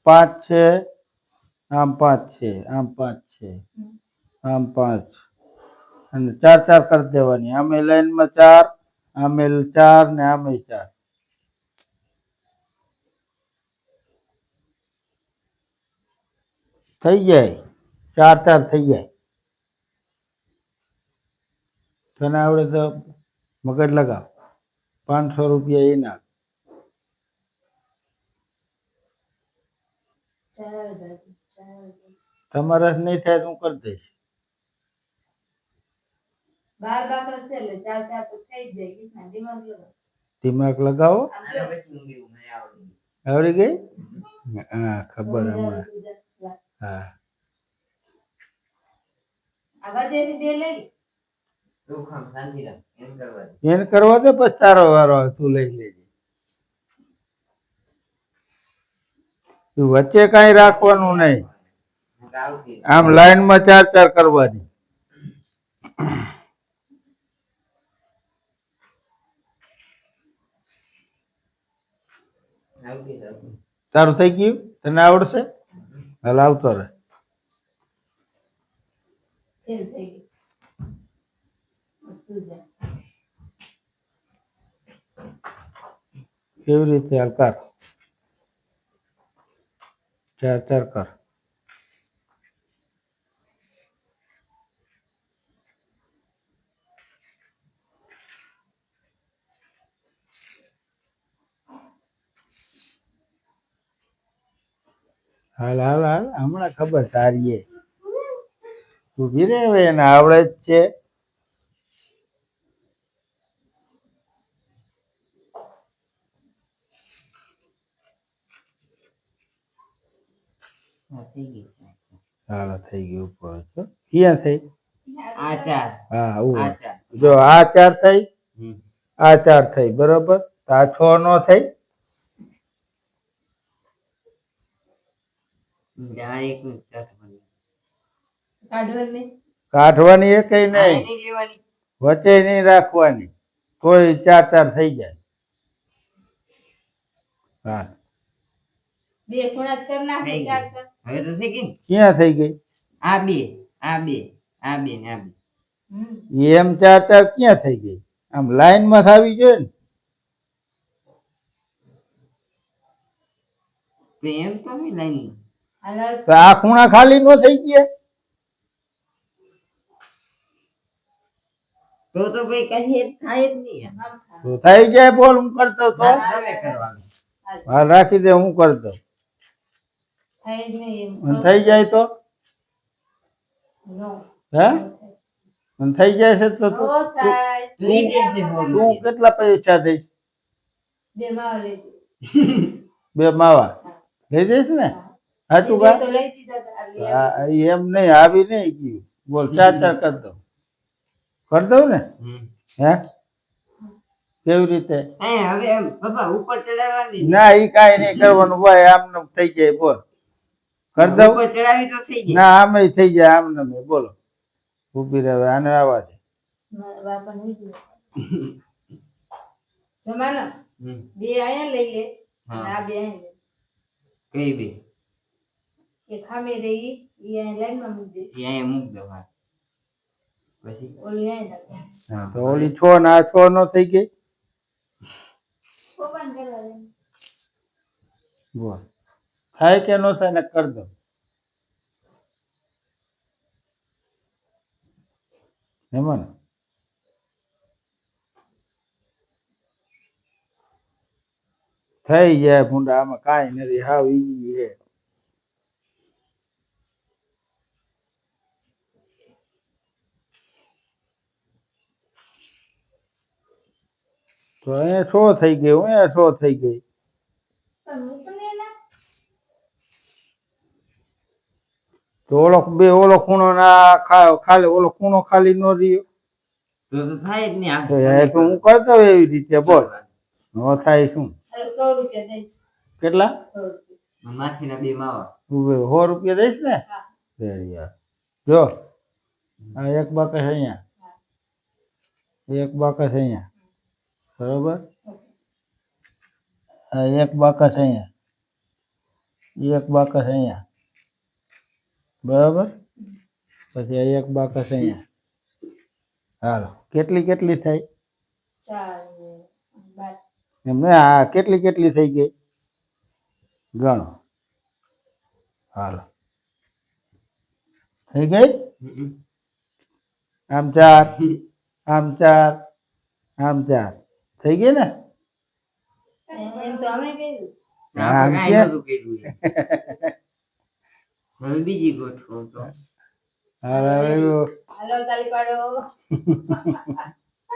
પાંચ છે, આમ પાંચ છે, આમ પાંચ છે, આમ પાંચ, અને ચાર ચાર કરી દેવાની. આમે લાઈનમાં ચાર, આમે ચાર ને આમે ચાર. થઈ જાય, ચાર ચાર થઈ જાય. તને આવડે તો મગજ લગાવ. 500 રૂપિયા એના. તમારે નહીં થાય તો હું કરી દઈશ. 12 બાકસ છે એટલે ચાર ચાર તો થઈ જ જાય. કિસના દિમાગ લગાવો. આવડી ગઈ? હા, ખબર હમણાં. હા, આવાજેની બે લઈ એને કરવા દે, પછી તારો વારો આવે, તું લઈ લેજે. વચ્ચે કઈ રાખવાનું નહીં. આમ લાઈનમાં ચાર ચાર કરવાની. તારું થઈ ગયું? તને આવડશે? હાલ આવતો રહે. ફેલ થઈ ગઈ. તું જા. કેવી રીતે? હાલ કર. ચાર ચાર કર. હાલ હાલ હાલ, હમણાં ખબર તારીએ. ઊભી રે, હવે એને આવડે જ છે. હાલો થઈ ગયું ઉપર. ક્યાં થઈ? આ ચાર. હા, જો આ ચાર થઈ, આ ચાર થઈ, બરોબર. તો આ 6 નો થઈ. કાઢવાની એ કઈ નહીં, વચ્ચે નહીં રાખવાની, કોઈ ચાર ચાર થઈ જાય. હા, બે ખૂણા કર નાખે ચાર ચાર. હવે તો છે કે ક્યાં થઈ ગઈ? આ બે, આ બે, આ બે ને આ બે. એમ ચાર ચાર ક્યાં થઈ ગઈ? આમ લાઈન માં થવી જોઈએ ને. તો એમ તો નહીં લાઈન. તો આ ખૂણા ખાલી નો થઈ ગયા? તો ભાઈ કઈ થાય જ નહીં. તો થઈ જાય. બોલ, હું કરતો તો. તમે કરવાનું. હા, રાખી દે, હું કરતો. થાય જ નહીં. થઈ જાય તો? નો. હે? અને થઈ જાય છે તો નો થાય. તું દેશે તું કેટલા પૈસા દઈશ? બે માવા લઈ દઈશ. 2 માવા લઈ દઈશ ને? હા, તું બે તો લઈ દીધા હતા. હા, એમ નહીં, આવી નહીં ગયું. બોલ, ચાર ચાર કરી દઉં. કરી દઉં ને? હે? કેવી રીતે? હવે એમ બાબા ઉપર ચડાવવાની. ના, ઈ કાંઈ નહીં કરવાનું ભાઈ, આમને થઈ જાય. બોલ, કરી દઉં. ઉપર ચડાવી તો થઈ જાય. ના, આમે થઈ જાય. આમને બોલો, ઉભી રહે. આને આવા દે. બાપા નહીં જમાનો બે આયા લઈ લે અને આ બે આયા લે. કઈ બે? એક ખામે રહી ઈ આ લાઈન માં મૂકી દે. અહીંયા મૂક દો. હા, પછી ઓલી આયા નાખે. હા, તો ઓલી 6 ને આ 6 નો થઈ ગઈ. ઓપન કરવા દે. બોલ, થાય કે નો થાય? ને કરી દો. એમાં થઈ જાય ભૂંડા. આમાં કાંઈ નથી, હાવ ઈજી છે. તો અહીંયા 100 થઈ ગઈ, અહીંયા 100 થઈ ગઈ. તો ઓલો ખૂણો ના ખાલી, ઓલો ખૂણો ખાલી નો રહ્યો તો થાય જ નહીં. તો હું કરતો એવી રીતે. બોલ, નો થાય શું? 100 રૂપિયા દઈશ. કેટલા? 100 રૂપિયા. માથીના બે માવા. 100 રૂપિયા દઈશ ને? યાર, જો આ એક બાકસ અહીંયા, એક બાકસ અહીંયા, બરોબર. આ એક બાકસ અહીંયા, એક બાકસ અહીંયા બરાબર, પછી આ એક બાકસ અહીંયા. હાલો કેટલી કેટલી થઈ 4 ને 12. એમને આ કેટલી કેટલી થઈ ગઈ ગણો. હાલો થઈ ગઈ. આમ 4 આમ 4 આમ 4 થઈ ગઈ ને. એમ તો અમે કીધું. આમ કાંઈ ક્યાં? નહોતું કીધું એ. હવે બીજી ગોઠવો તો હવે હાલો તાલી પાડો.